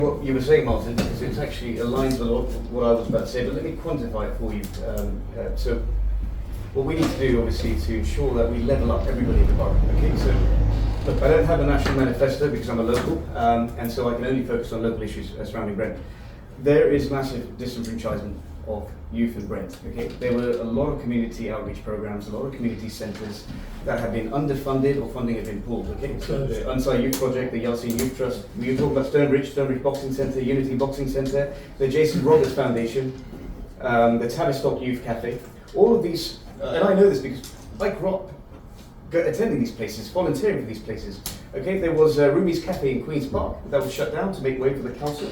What you were saying, Martin, because it actually aligns with what I was about to say, but let me quantify it for you. So what we need to do, obviously, to ensure that we level up everybody in the borough. Okay, so look, I don't have a national manifesto because I'm a local, and so I can only focus on local issues surrounding Brent. There is massive disenfranchisement of youth in Brent. Okay, there were a lot of community outreach programs, a lot of community centres that have been underfunded or funding have been pulled. Okay, so the Unsai Youth Project, the Yeltsin Youth Trust, you talk about Stonebridge Boxing Centre, Unity Boxing Centre, the Jason Roberts Foundation, the Tavistock Youth Cafe, all of these, and I know this because I grew up attending these places, volunteering for these places. Okay, there was Rumi's Cafe in Queen's Park that was shut down to make way for the council,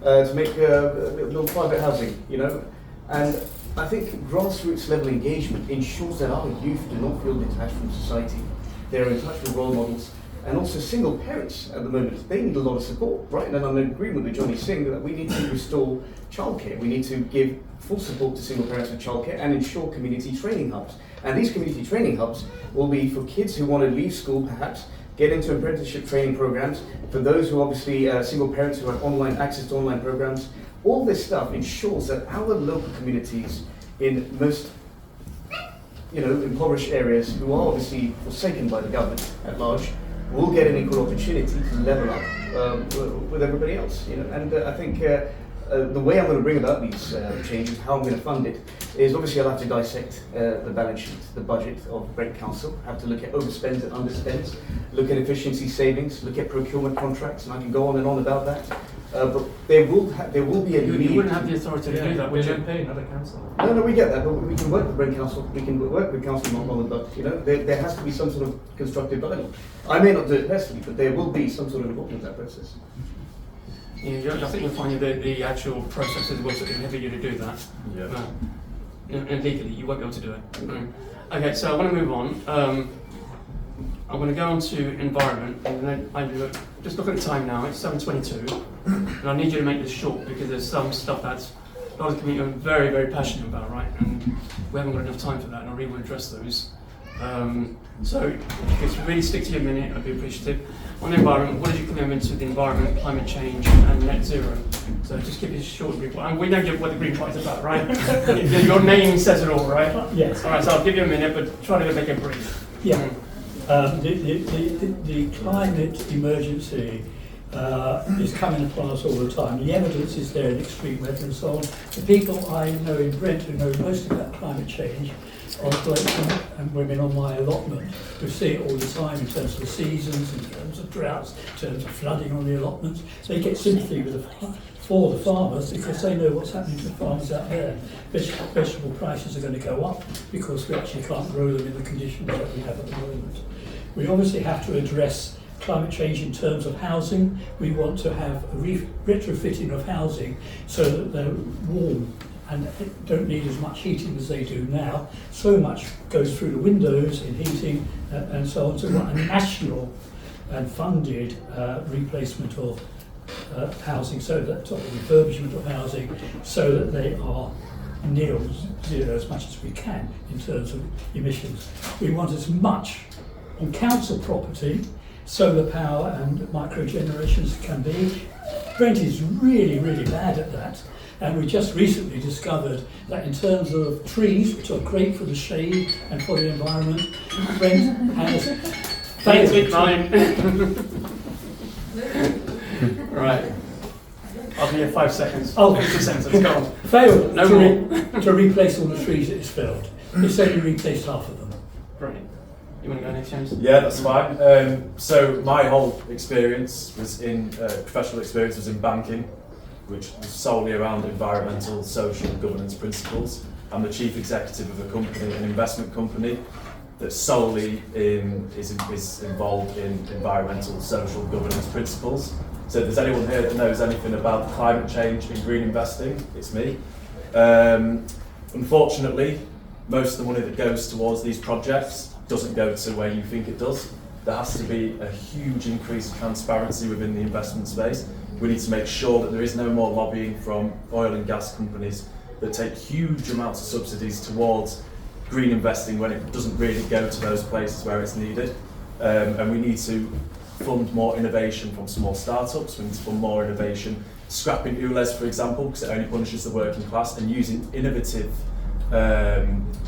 to make little private housing, you know. And I think grassroots level engagement ensures that our youth do not feel detached from society. They're in touch with role models, and also single parents at the moment, they need a lot of support, right? And I'm in agreement with Jonny Singh that we need to restore childcare. We need to give full support to single parents with childcare and ensure community training hubs. And these community training hubs will be for kids who want to leave school perhaps, get into apprenticeship training programs, for those who obviously single parents who have online access to online programs. All this stuff ensures that our local communities in most, impoverished areas who are obviously forsaken by the government at large will get an equal opportunity to level up with everybody else. And I think the way I'm going to bring about these changes, how I'm going to fund it, is obviously I'll have to dissect the balance sheet, the budget of Brent Council, have to look at overspends and underspends, look at efficiency savings, look at procurement contracts, and I can go on and on about that. But there will be a need. You wouldn't have the authority to do that, would you? Pay another council. No, we get that, but we can work with Brent Council, we can work with Council Montgomery, but there has to be some sort of constructive dialogue. I may not do it personally, but there will be some sort of involvement in that process. Yeah, I think you'll find that the actual processes will enable you to do that. Yeah. And legally, you won't be able to do it. Okay, so I want to move on. I'm going to go on to environment, and then just look at the time now, it's 7:22, and I need you to make this short because there's some stuff that's a lot of the community are very, very passionate about, right? And we haven't got enough time for that, and I really want to address those. So if you could really stick to your minute, I'd be appreciative. On the environment, what is your commitment to the environment, climate change, and net zero? So just give us a short brief. And we know what the Green Party is about, right? Your name says it all, right? Yes. All right, so I'll give you a minute, but try to make it brief. Yeah. The climate emergency is coming upon us all the time. The evidence is there in extreme weather and so on. The people I know in Brent who know most about climate change are blokes and women on my allotment who see it all the time in terms of the seasons, in terms of droughts, in terms of flooding on the allotments. They get sympathy for the farmers because they know what's happening to the farmers out there. Vegetable prices are going to go up because we actually can't grow them in the conditions that we have at the moment. We obviously have to address climate change in terms of housing. We want to have a retrofitting of housing so that they're warm and don't need as much heating as they do now. So much goes through the windows in heating and so on. So we want a national and funded replacement of housing, so that refurbishment of housing, so that they are near zero as much as we can in terms of emissions. We want as much on council property, solar power and micro generations can be. Brent is really, really bad at that. And we just recently discovered that in terms of trees, which are great for the shade and for the environment, Brent has failed. Right. I'll give you 5 seconds. Oh, 50 seconds, go on. Failed No to replace all the trees that it's felled. It's only replaced half of them. Brilliant. You want to go next, James? Yeah, that's fine. So my whole experience was professional experience was in banking, which was solely around environmental, social and governance principles. I'm the chief executive of a company, an investment company, that solely is involved in environmental, social governance principles. So if there's anyone here that knows anything about climate change and green investing, it's me. Unfortunately, most of the money that goes towards these projects doesn't go to where you think it does. There has to be a huge increase in transparency within the investment space. We need to make sure that there is no more lobbying from oil and gas companies that take huge amounts of subsidies towards green investing when it doesn't really go to those places where it's needed. And we need to fund more innovation from small startups. We need to fund more innovation scrapping ULEZ, for example, because it only punishes the working class, and using innovative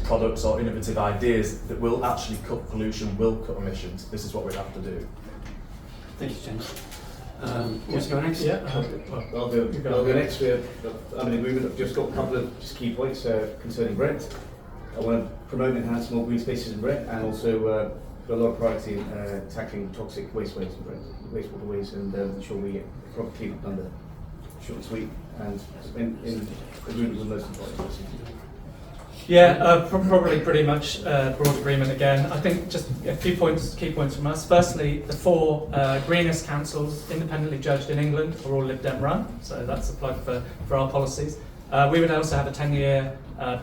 products or innovative ideas that will actually cut pollution, will cut emissions. This is what we have to do. Thank you, James. What's going next? Yeah. I'll go next. I'm in agreement. I've just got a couple of just key points concerning Brent. I want to promote and enhance more green spaces in Brent, and also put a lot of priority in tackling toxic wasteways in Brent, wastewaterways, and ensure we get proper clean up under short and sweet, and in agreement with most of the policies. Yeah, probably pretty much broad agreement again. I think just a few points, key points from us. Firstly, the 4 greenest councils independently judged in England are all Lib Dem run, so that's a plug for our policies. We would also have a 10-year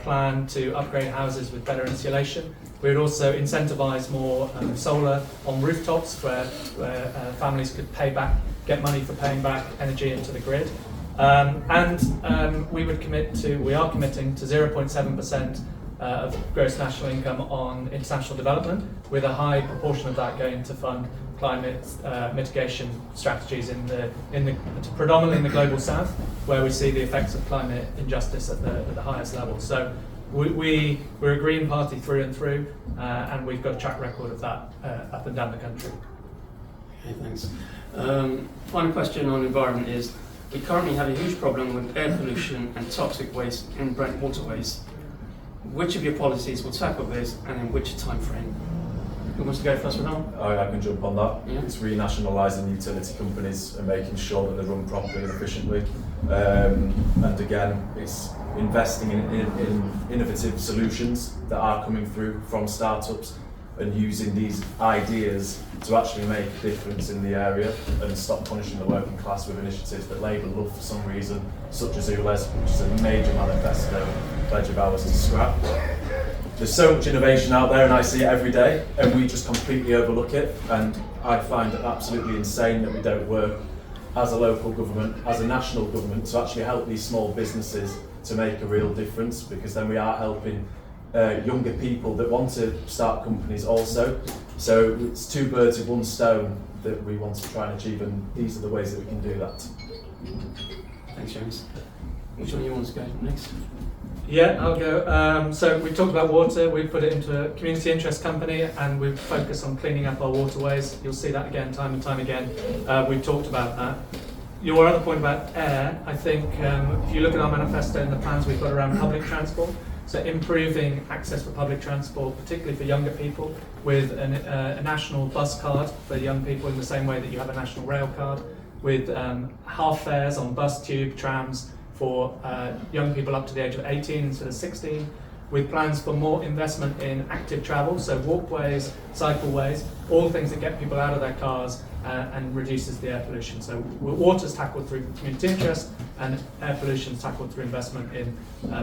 plan to upgrade houses with better insulation. We would also incentivise more solar on rooftops where families could get money for paying back energy into the grid. We are committing to 0.7% of gross national income on international development, with a high proportion of that going to fund climate mitigation strategies predominantly in the global south, where we see the effects of climate injustice at the highest level. So we're a green party through and through, and we've got a track record of that up and down the country. Okay, thanks. Final question on environment is, we currently have a huge problem with air pollution and toxic waste in Brent waterways. Which of your policies will tackle this, and in which time frame? Who wants to go first with that one? I can jump on that. Yeah. It's renationalising utility companies and making sure that they run properly and efficiently. And again, it's investing in innovative solutions that are coming through from startups, and using these ideas to actually make a difference in the area and stop punishing the working class with initiatives that Labour love for some reason, such as ULEZ, which is a major manifesto pledge of ours to scrap. There's so much innovation out there, and I see it every day, and we just completely overlook it, and I find it absolutely insane that we don't work as a local government, as a national government, to actually help these small businesses to make a real difference, because then we are helping younger people that want to start companies also. So it's 2 birds with 1 stone that we want to try and achieve, and these are the ways that we can do that. Thanks, James. Which one do you want to go next? Yeah, I'll go. So we talked about water. We put it into a community interest company, and we focus on cleaning up our waterways. You'll see that again, time and time again. We've talked about that. Your other point about air, I think if you look at our manifesto and the plans we've got around public transport, so improving access for public transport, particularly for younger people, with a national bus card for young people in the same way that you have a national rail card, with half fares on bus, tube, trams for young people up to the age of 18 instead of 16, with plans for more investment in active travel, so walkways, cycleways, all things that get people out of their cars and reduces the air pollution. So water's tackled through community interest, and air pollution is tackled through investment in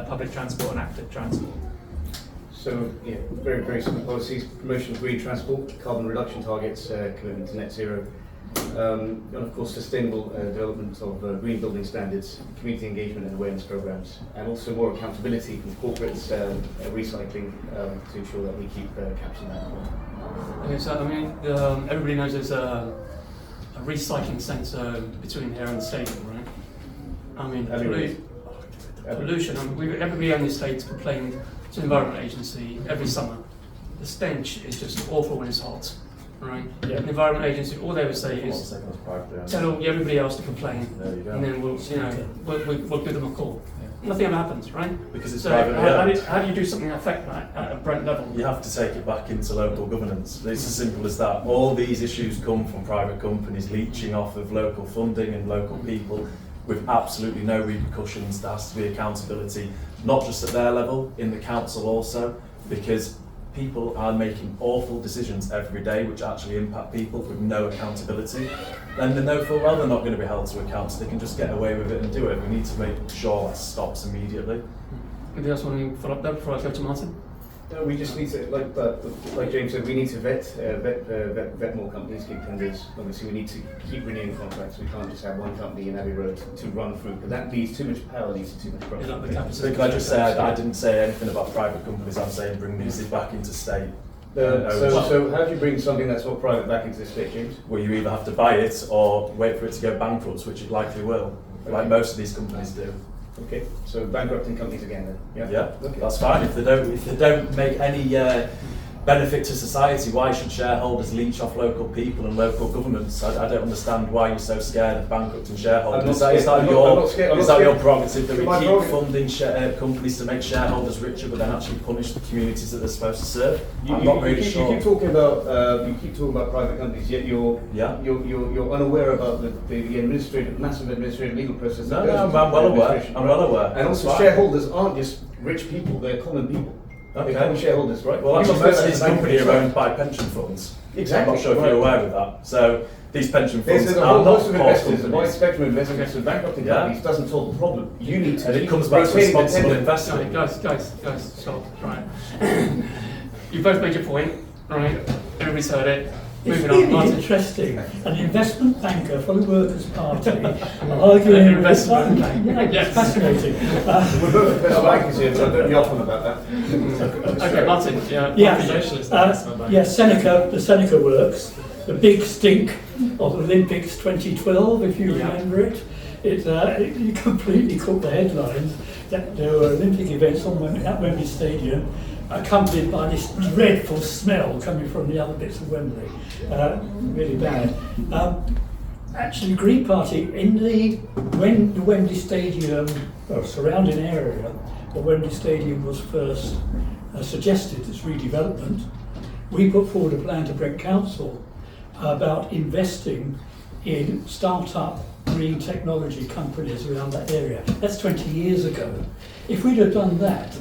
public transport and active transport. So, yeah, very, very simple policies: promotion of green transport, carbon reduction targets, commitment to net zero, and of course sustainable development of green building standards, community engagement and awareness programs, and also more accountability from corporates, recycling, to ensure that we keep capturing that. Okay, so I mean, everybody knows there's a recycling centre between here and the stadium, right? I mean, pollution. I mean, everybody on the estate's complained to the Environment Agency every summer. The stench is just awful when it's hot, right? Yeah. The Environment Agency, all they would say is tell everybody else to complain, and then we'll give them a call. Nothing ever happens, right? Because it's so private. how do you do something to affect that at a Brent level? You have to take it back into local governance. It's as simple as that. All these issues come from private companies leeching off of local funding and local people with absolutely no repercussions. There has to be accountability, not just at their level, in the council also, because people are making awful decisions every day which actually impact people with no accountability. And they know full well they're not going to be held to account, so they can just get away with it and do it. We need to make sure that stops immediately. Anybody else want to follow up there before I go to Martin? No, we just need to, like James said, we need to vet more companies, keep tenders. Obviously, we need to keep renewing contracts. We can't just have one company in every road to run through, because that leads too much power, leads to too much profit. So can I just say, I didn't say anything about private companies. I'm saying bring music back into state. So how do you bring something that's not private back into the state, James? Well, you either have to buy it or wait for it to go bankrupt, which it likely will. like most of these companies do. Okay, so bankrupting companies again then? Yeah, Okay. that's fine. If they don't make any benefit to society, why should shareholders leech off local people and local governments? I don't understand why you're so scared of bankrupting shareholders. Is that your prerogative that we keep funding companies to make shareholders richer, but then actually punish the communities that they're supposed to serve? I'm not really sure. You keep talking about private companies, yet you're unaware about the massive administrative legal process. No, I'm well aware. I'm well aware. And also, shareholders aren't just rich people; they're common people. Okay. They're common shareholders, right? Well, most of these companies are owned by pension funds. Exactly. I'm not sure if you're aware of that. So these pension funds There's a are whole not host of core investors, a wide companies. spectrum of investors, so bankrupting companies doesn't solve the problem. You need to. And it comes back to responsible investing. Guys, stop. Right. You both made your point, right? Everybody's heard it. It's Moving really on, Martin. interesting. An investment banker for the Workers' Party arguing An investment with banker. yeah, Yes. it's fascinating. We're both investment bankers here, so don't be often about that. Okay, Martin. Seneca, the Seneca Works, the big stink of Olympics 2012, if you remember it. It completely caught the headlines that there were Olympic events at Wembley Stadium, accompanied by this dreadful smell coming from the other bits of Wembley. Really bad. Actually, Green Party, when the Wembley Stadium, surrounding area of Wembley Stadium was first suggested as redevelopment, we put forward a plan to Brent Council about investing in start-up green technology companies around that area. That's 20 years ago. If we'd have done that,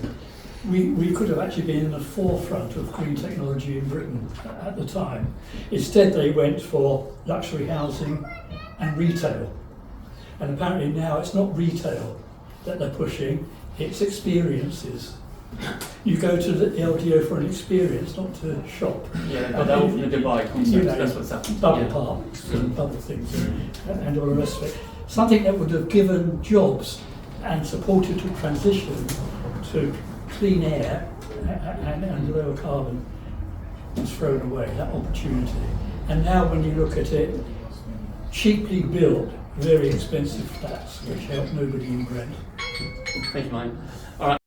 we could have actually been in the forefront of green technology in Britain at the time. Instead, they went for luxury housing and retail. And apparently now it's not retail that they're pushing, it's experiences. You go to the LDO for an experience, not to shop. Yeah, but that the Dubai concept, that's what's happened. Bubble parks and other things and all the rest of it. Something that would have given jobs and supported the transition to clean air and lower carbon was thrown away, that opportunity. And now when you look at it, cheaply built, very expensive flats, which help nobody in Brent. Thank you, Mike. All right.